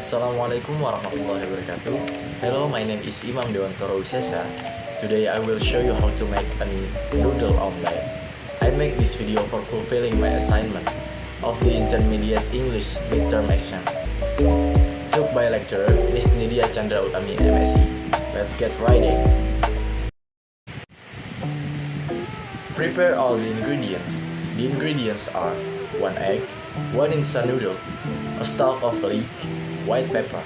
Assalamualaikum warahmatullahi wabarakatuh. Hello, my name is Imam Dewantoro Wisesha. Today I will show you how to make a noodle omelette. I make this video for fulfilling my assignment of the intermediate English midterm exam. Took by lecturer Miss Nidya Chandra Utami M.Si. Let's get right in. Prepare all the ingredients. The ingredients are 1 egg, 1 instant noodle, a stalk of leek, white pepper.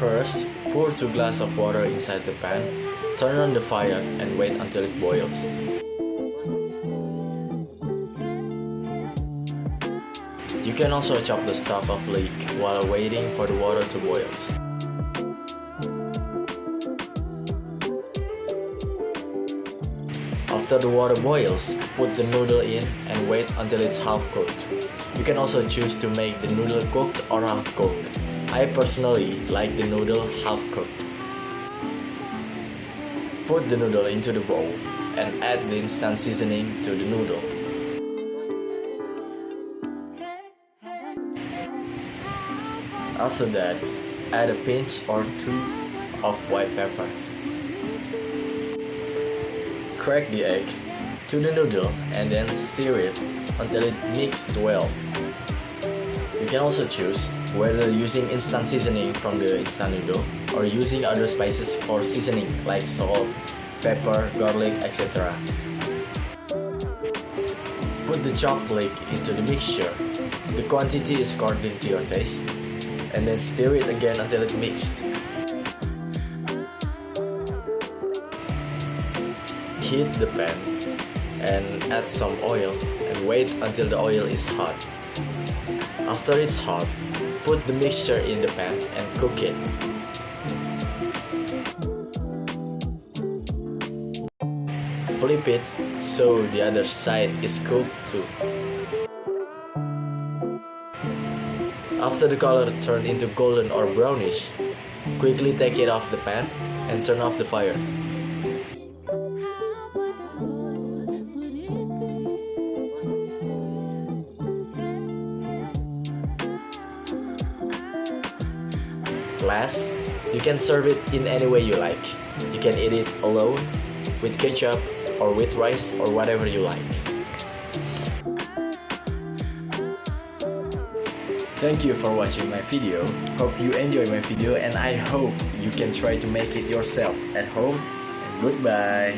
First, pour 2 glasses of water inside the pan, turn on the fire and wait until it boils. You can also chop the stalk of leek while waiting for the water to boil. After the water boils, put the noodle in and wait until it's half cooked. You can also choose to make the noodle cooked or half cooked. I personally like the noodle half cooked. Put the noodle into the bowl and add the instant seasoning to the noodle. After that, add a pinch or 2 of white pepper. Crack the egg to the noodle and then stir it until it mixed well. You can also choose whether using instant seasoning from the instant noodle or using other spices for seasoning like salt, pepper, garlic, etc. Put the chopped leek into the mixture. The quantity is according to your taste, and then stir it again until it mixed. Heat the pan and add some oil and wait until the oil is hot. After it's hot, put the mixture in the pan and cook it. Flip it so the other side is cooked too. After the color turns into golden or brownish, quickly take it off the pan and turn off the fire. Last, you can serve it in any way you like. You can eat it alone, with ketchup, or with rice, or whatever you like. Thank you for watching my video. Hope you enjoy my video and I hope you can try to make it yourself at home. And goodbye.